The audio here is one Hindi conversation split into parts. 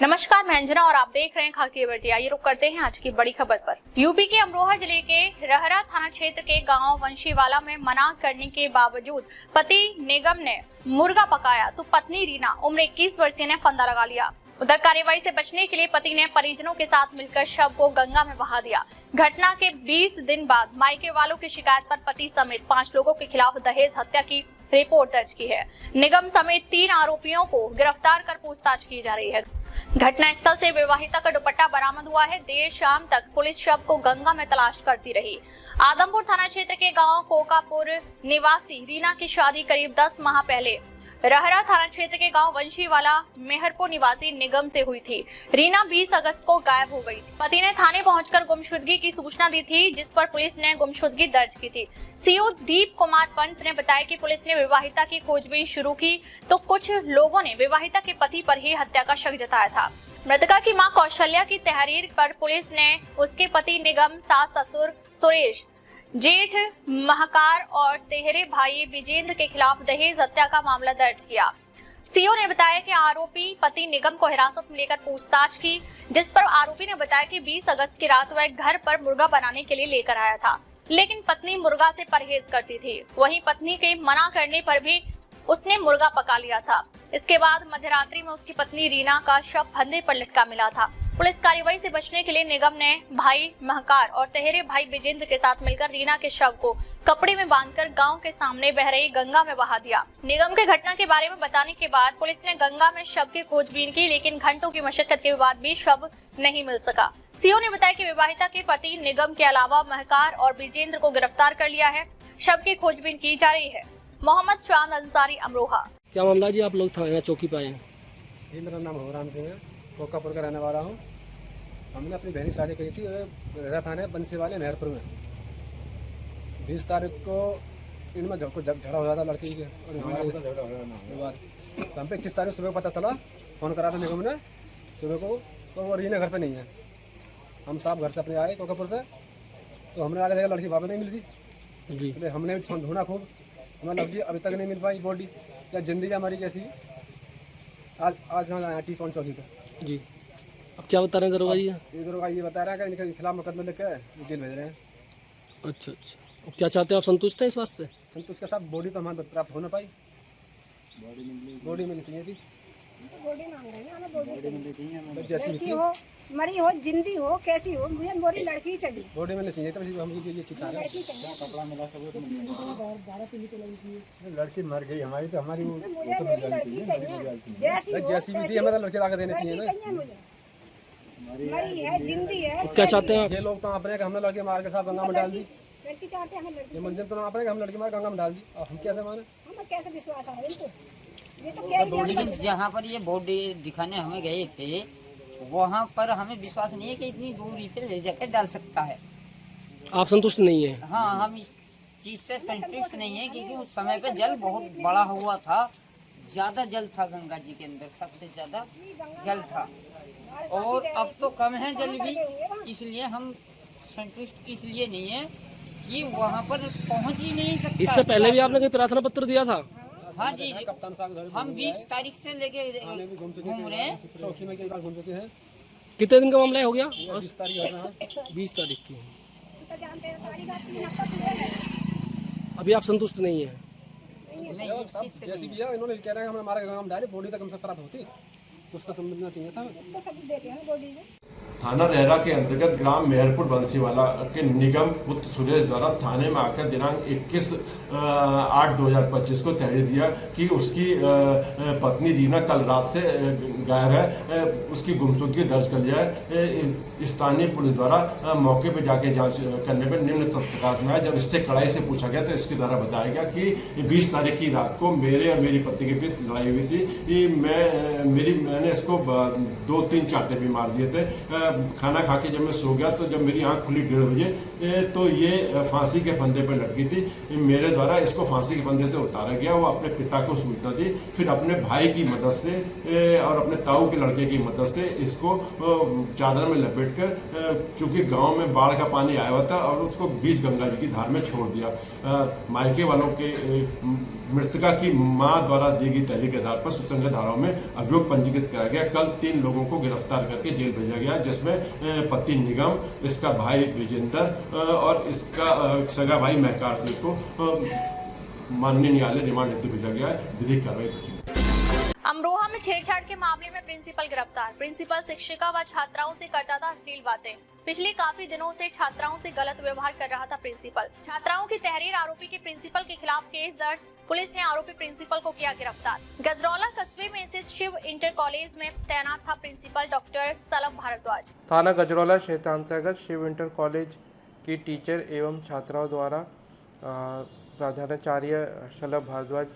नमस्कार, मैं अंजना और आप देख रहे हैं खाकी बर्तिया। ये रुक करते हैं आज की बड़ी खबर पर। यूपी के अमरोहा जिले के रहरा थाना क्षेत्र के गांव वंशीवाला में मना करने के बावजूद पति निगम ने मुर्गा पकाया तो पत्नी रीना उम्र 21 वर्षीय ने फंदा लगा लिया। उधर कार्रवाई से बचने के लिए पति ने परिजनों के साथ मिलकर शव को गंगा में बहा दिया। घटना के 20 दिन बाद मायके वालों की शिकायत पर पति समेत 5 लोगों के खिलाफ दहेज हत्या की रिपोर्ट दर्ज की है। निगम समेत 3 आरोपियों को गिरफ्तार कर पूछताछ की जा रही है। घटना स्थल से विवाहिता का दुपट्टा बरामद हुआ है। देर शाम तक पुलिस शव को गंगा में तलाश करती रही। आदमपुर थाना क्षेत्र के गांव कोकापुर निवासी रीना की शादी करीब 10 माह पहले रहरा थाना क्षेत्र के गांव वंशीवाला मेहरपुर निवासी निगम से हुई थी। रीना 20 अगस्त को गायब हो गई थी। पति ने थाने पहुंचकर गुमशुदगी की सूचना दी थी, जिस पर पुलिस ने गुमशुदगी दर्ज की थी। सीओ दीप कुमार पंत ने बताया कि पुलिस ने विवाहिता की खोजबीन शुरू की तो कुछ लोगों ने विवाहिता के पति पर ही हत्या का शक जताया था। मृतका की मां कौशल्या की तहरीर पर पुलिस ने उसके पति निगम, सास ससुर सुरेश, जेठ महकार और तेहरे भाई विजेंद्र के खिलाफ दहेज हत्या का मामला दर्ज किया। सीओ ने बताया कि आरोपी पति निगम को हिरासत में लेकर पूछताछ की, जिस पर आरोपी ने बताया कि 20 अगस्त की रात वह घर पर मुर्गा बनाने के लिए लेकर आया था, लेकिन पत्नी मुर्गा से परहेज करती थी। वहीं पत्नी के मना करने पर भी उसने मुर्गा पका लिया था। इसके बाद मध्यरात्रि में उसकी पत्नी रीना का शव फंदे पर लटका मिला था। पुलिस कार्रवाई से बचने के लिए निगम ने भाई महकार और तेहरे भाई विजेंद्र के साथ मिलकर रीना के शव को कपड़े में बांधकर गांव के सामने बह रही गंगा में बहा दिया। निगम के घटना के बारे में बताने के बाद पुलिस ने गंगा में शव की खोजबीन की, लेकिन घंटों की मशक्कत के बाद भी शव नहीं मिल सका। सीओ ने बताया कि विवाहिता के पति निगम के अलावा महकार और विजेंद्र को गिरफ्तार कर लिया है। शव की खोजबीन की जा रही है। मोहम्मद चांद अंसारी, अमरोहा। क्या मामला जी? आप लोग थाने चौकी पे आए हैं? मेरा नाम भगवान सिंह है, कोकापुर का रहने वाला हूँ। हमने अपनी बहन की शादी करी थी रहरा थाने बंसीवाले मेहरपुर में। 20 तारीख को इनमें झगड़ा हो जाता लड़की के और हम पे 21 तारीख सुबह पता चला, फोन करा था निगम ने सुबह को, तो वो रीना घर पे नहीं है। हम साहब घर से अपने आए कोकापुर से, तो हमने आगे देखा लड़की वहाँ पे नहीं मिल रही जी। तो हमने भी ढूंढा खूब, हमें लड़की अभी तक नहीं मिल पाई। बॉडी क्या जिंदगी हमारी कैसी। आज हम आए T-Point चौकी पे जी। अब क्या बता रहे हैं दरोगा जी? ये दरोगा ये बता रहा है कि इनके खिलाफ मुकदमा लेकर जेल भेज रहे हैं। अच्छा। अब क्या चाहते हैं आप? संतुष्ट हैं इस बात से? संतोष के साथ बॉडी तो हमारे प्राप्त हो ना पाई। बॉडी मिलनी चाहिए थी। बॉडी मांग रहे हैं, हमें बॉडी चाहिए। जैसी लड़की हो, मरी हो, जिंदी हो, कैसी हो, मुझे मोरी लड़की चाहिए। बॉडी मिलनी चाहिए, तब हम ये चीज चाह रहे हैं। कपड़ा मिला सब लड़की मर गई हमारी, तो हमारी मुझे मेरी लड़की चाहिए, जैसी भी थी हमें लड़की ला देनी चाहिए ना। मुझे मरी है, जिंदी है। क्या चाहते हैं आप? ये लोग तो अपने हमने लड़की मार के साथ गंगा में डाल दी। लड़की चाहते हैं, हमें लड़की। ये मंजिल तो अपने हम लड़की मार गंगा में डाल दी। अब हम कैसे माने? हमें कैसे विश्वास आ रहा है इनको? ये तो क्या ही लेकिन जहाँ पर ये बॉडी दिखाने हमें गए थे, वहाँ पर हमें विश्वास नहीं है कि इतनी दूरी पे ले जाकर डाल सकता है। आप संतुष्ट नहीं है? हाँ, हम इस चीज से संतुष्ट नहीं है, क्योंकि उस समय पे जल बहुत बड़ा हुआ था, ज्यादा जल था गंगा जी के अंदर, सबसे ज्यादा जल था। और अब तो कम है जल भी, इसलिए हम संतुष्ट इसलिए नहीं है कि वहाँ पर पहुँच ही नहीं सकता। इससे पहले भी आपने कोई प्रार्थना पत्र दिया था? हाँ जी, कप्तान साहब हम 20 तारीख से लेके घूम रहे हैं। चौकी में कई बार घूम चुके हैं। कितने दिन का मामला हो गया? 20 तारीख हो रहा है। 20 तारीख की। जानते हैं, सारी बात नहीं आपका। अभी आप संतुष्ट नहीं है? नहीं, इस चीज से जैसी भी है, इन्होंने कह रहे हैं हमें हमारे गंगा में डाले, बॉडी तक हमसे प्राप्त होती, कुछ तो समझना चाहिए था। तो सब देते हैं बॉडी में। थाना रहरा के अंतर्गत ग्राम मेहरपुर बंसीवाला के निगम पुत्र सुरेश द्वारा थाने में आकर दिनांक 21/8/2025 को तहरीर दिया कि उसकी पत्नी रीना कल रात से गायब है, उसकी गुमशुदगी दर्ज कर लिया है। स्थानीय पुलिस द्वारा मौके पर जाके जांच करने पर निम्न तथ्य प्रकाश में आया। जब इससे कड़ाई से पूछा गया तो इसके द्वारा बताया गया कि 20 तारीख की रात को मेरे और मेरी पत्नी के बीच लड़ाई हुई थी। मैंने इसको 2-3 चांटे भी मार दिए थे। खाना खा के जब मैं सो गया तो जब मेरी आंख खुली 1:30 बजे तो ये फांसी के फंदे पर लटकी थी। मेरे द्वारा इसको फांसी के फंदे से उतारा गया। वो अपने पिता को सूचना दी, फिर अपने भाई की मदद से और अपने ताऊ के लड़के की मदद से इसको चादर में लपेट कर, चूंकि गांव में बाढ़ का पानी आया हुआ था, और उसको बीच गंगा जी की धार में छोड़ दिया। मायके वालों के मृतका की मां द्वारा दी गई तहरीर के आधार पर सुसंगत धाराओं में अभियोग पंजीकृत कराया गया। कल 3 लोगों को गिरफ्तार करके जेल भेजा गया, जिसमें पति निगम, इसका भाई विजेंद्र और इसका सगा भाई महकार सिंह को माननीय न्यायालय रिमांड हेतु भेजा गया है। विधिक कार्रवाई। अमरोहा में छेड़छाड़ के मामले में प्रिंसिपल गिरफ्तार। प्रिंसिपल शिक्षिका व छात्राओं से करता था अश्लील बातें। पिछले काफी दिनों से छात्राओं से गलत व्यवहार कर रहा था प्रिंसिपल। छात्राओं की तहरीर आरोपी के प्रिंसिपल के खिलाफ केस दर्ज। पुलिस ने आरोपी प्रिंसिपल को किया गिरफ्तार। गजरौला कस्बे में स्थित शिव इंटर कॉलेज में तैनात था प्रिंसिपल डॉक्टर सलभ भारद्वाज। थाना गजरौला क्षेत्रांतर्गत शिव इंटर कॉलेज की टीचर एवं छात्राओं द्वारा प्रधानाचार्य सलभ भारद्वाज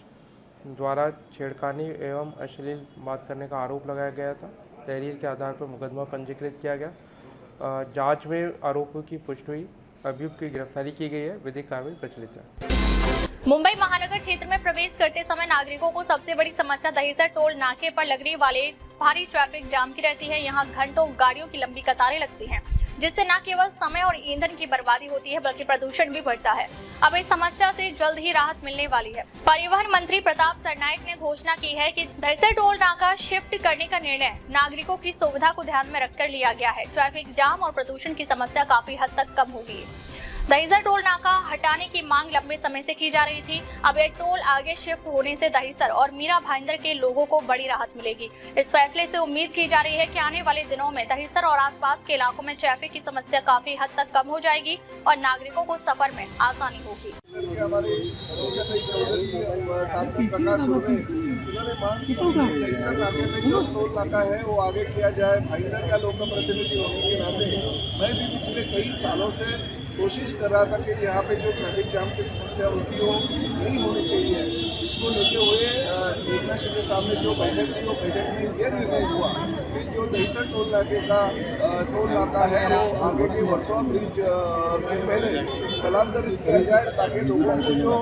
द्वारा छेड़खानी एवं अश्लील बात करने का आरोप लगाया गया था। तहरीर के आधार पर मुकदमा पंजीकृत किया गया। जांच में आरोपों की पुष्टि हुई, अभियुक्त की गिरफ्तारी की गई है। विधिक कार्रवाई प्रचलित है। मुंबई महानगर क्षेत्र में प्रवेश करते समय नागरिकों को सबसे बड़ी समस्या दहीसर टोल नाके पर लगने वाले भारी ट्रैफिक जाम की रहती है। यहाँ घंटों गाड़ियों की लंबी कतारें लगती हैं, जिससे न केवल समय और ईंधन की बर्बादी होती है बल्कि प्रदूषण भी बढ़ता है। अब इस समस्या से जल्द ही राहत मिलने वाली है। परिवहन मंत्री प्रताप सरनाईक ने घोषणा की है कि दहीसर टोल नाका शिफ्ट करने का निर्णय नागरिकों की सुविधा को ध्यान में रखकर लिया गया है। ट्रैफिक जाम और प्रदूषण की समस्या काफी हद तक कम होगी। दहीसर टोल नाका हटाने की मांग लंबे समय से की जा रही थी। अब यह टोल आगे शिफ्ट होने से दहीसर और मीरा भाईंदर के लोगों को बड़ी राहत मिलेगी। इस फैसले से उम्मीद की जा रही है कि आने वाले दिनों में दहीसर और आसपास के इलाकों में ट्रैफिक की समस्या काफी हद तक कम हो जाएगी और नागरिकों को सफर में आसानी होगी। जो टोल नाका है वो आगे किया जाए। भाईंदर का लोक प्रतिनिधि होने के नाते मैं भी पिछले कई सालों से कोशिश कर रहा था कि यहाँ पे जो ट्रैफिक जाम की समस्या होती हो नहीं होनी चाहिए। इसको लेते हुए एकनाथ शिंदे साहब ने जो बैठक की, वो बैठक में ये निर्णय हुआ कि जो दहीसर टोल नाके का टोल नाका है वो आगे के वर्षों ब्रिज में पहले स्थलांतरित किया जाए, ताकि लोगों को जो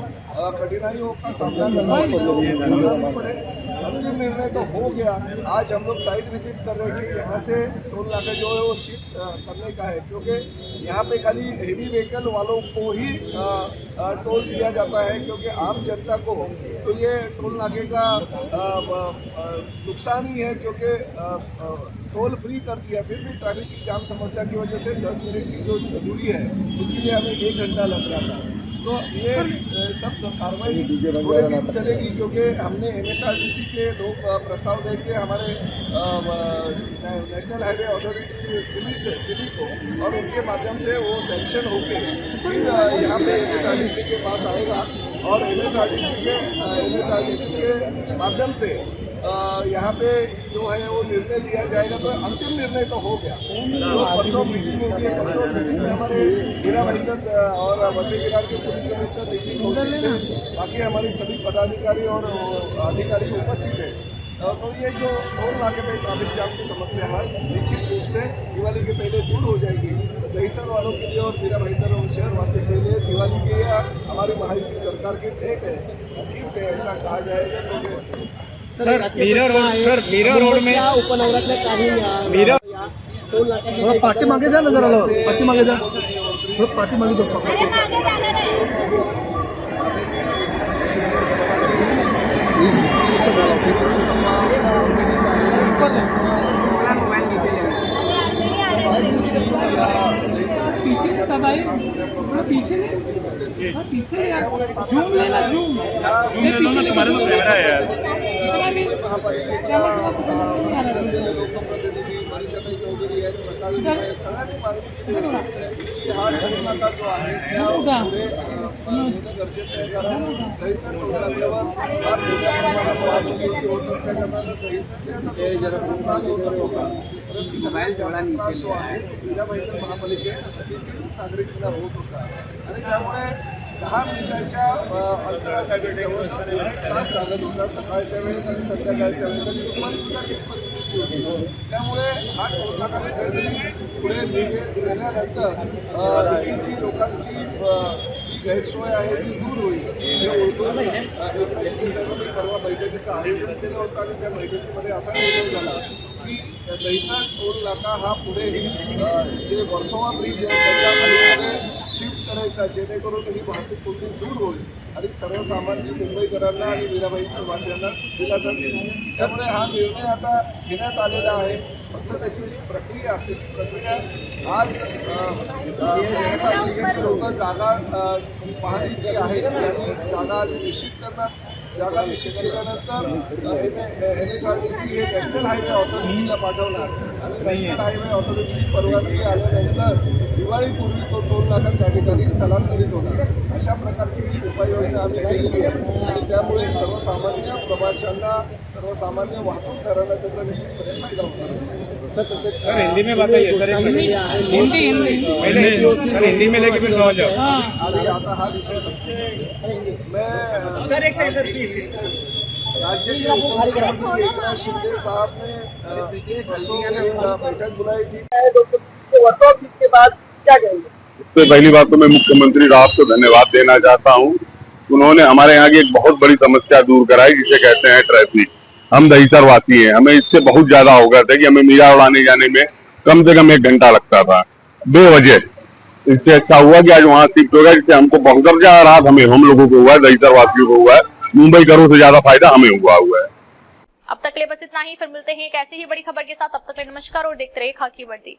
कठिनाइयों का सामना करना पड़े। अंतिम निर्णय तो हो गया। आज हम लोग साइट विजिट कर रहे हैं कि यहाँ से टोल नाका जो है वो शिफ्ट करने का है, क्योंकि यहाँ पे खाली हेवी व्हीकल वालों को ही टोल दिया जाता है, क्योंकि आम जनता को तो ये टोल नाके का नुकसान ही है, क्योंकि टोल फ्री कर दिया फिर भी ट्रैफिक की जाम समस्या की वजह से 10 मिनट की जो दूरी है उसके लिए हमें 1 घंटा लग रहा था। तो ये सब कार्रवाई थोड़े दिन चलेगी, क्योंकि हमने MSRTC के 2 प्रस्ताव देके हमारे नेशनल हाईवे अथॉरिटी दिल्ली को, और उनके माध्यम से वो सैंक्शन होके फिर यहाँ पे MSRTC के पास आएगा, और MSRTC के माध्यम से यहाँ पे जो है वो निर्णय लिया जाएगा। तो अंतिम निर्णय तो हो गया। तो परसों मीटिंग होगी, परसों मीटिंग में हमारे मीरा भाईंदर और वसी विरार के पुलिस कमिश्नर मीटिंग होगी, बाकी हमारी सभी पदाधिकारी और अधिकारी उपस्थित है। तो ये जो टोल नाके पे ट्रैफिक जाम की समस्या है निश्चित रूप से दिवाली के पहले दूर हो जाएगी। दहीसर वालों के लिए और मीरा भाईंदर और शहरवासी के लिए दिवाली के या हमारी महाराष्ट्र की सरकार की भेंट है, गिफ्ट है, ऐसा कहा जाएगा। क्योंकि सर मीरा रोड में उपनगरात काही मीरा थोड़ा पार्टी मागे जा ना, जरा पार्टी मागे जा, थोड़ा पार्टी मागे दो। पीछे दबाई, पीछे ले, पीछे ले यार, जूम लेना, जूम ले, पीछे ले, तुम्हारे में कैमरा है यार। नागरिकांना होत होता आणि त्यामुळे 10 मिनिटाच्या अंतरासाठी तास लागत होता सकाळच्या वेळेस आणि संध्याकाळच्या वेळेस, आणि दुपारी सुद्धा तीच परिस्थिती होती। त्यामुळे हा टोल नाका पुढे नेल्यानंतर ही जी लोकांची जी गैरसोय आहे ती दूर होईल हे ओळखून मी परवा बैठकीचं आयोजन केलं होतं आणि त्या बैठकीमध्ये असा निर्णय झाला की दहिसर टोल नाका हा पुढे जे वर्सोवा ब्रिज आहे त्याच्या अलीकडे शिफ्ट करायचा जेणेकरून ही वाहतूक कोणती दूर होईल आणि सर्वसामान्य मुंबईकरांना आणि मीराबाई वासियांना दिलासा मिळेल. त्यामुळे हा निर्णय आता घेण्यात आलेला आहे. फक्त त्याची जी प्रक्रिया असते ती प्रक्रिया आज लोक जागा पाहणी जी आहे त्यांनी जागा आज निश्चित करणार. जागा निश्चित केल्यानंतर NSRTC हे नॅशनल हायवे ऑथॉरिटीला पाठवणार आणि नॅशनल हायवे ऑथॉरिटीची परवानगी आल्यानंतर दिवाळीपूर्वी तो टोल नाका त्या ठिकाणी स्थलांतरित होणार. अशा प्रकारची ही उपाययोजना आम्ही केली आहे आणि त्यामुळे सर्वसामान्य प्रवाशांना सर्वसामान्य वाहतूकदारांना त्याचा निश्चितपणे फायदा होणार. सर हिंदी में बताइए सर, हिंदी में लेके फिर समझ जाओ. अभी आता हा विषय मैं राज्य के मुख्यमंत्री एकनाथ शिंदे साहब ने बैठक बुलाई थी. इसके बाद क्या कहेंगे? इससे पहली बात तो मैं मुख्यमंत्री राव को धन्यवाद देना चाहता हूँ. उन्होंने हमारे यहाँ की एक बहुत बड़ी समस्या दूर कराई जिसे कहते हैं ट्रैफिक. हम दहिसर वासी हैं, हमें इससे बहुत ज्यादा अवगत है कि हमें मीरा उड़ाने जाने में कम से कम 1 घंटा लगता था बेवजह. इससे अच्छा हुआ कि आज वहाँ शिफ्ट हो गया, जिससे हमको बहुत ज्यादा राहत हम लोगों को हुआ है, दहिसर वासियों को हुआ है. मुंबई करों से ज्यादा फायदा हमें हुआ है. अब तक के लिए बस इतना ही, फिर मिलते हैं एक ऐसी ही बड़ी खबर के साथ. अब तक के लिए नमस्कार और देखते रहिए खाकी वर्दी.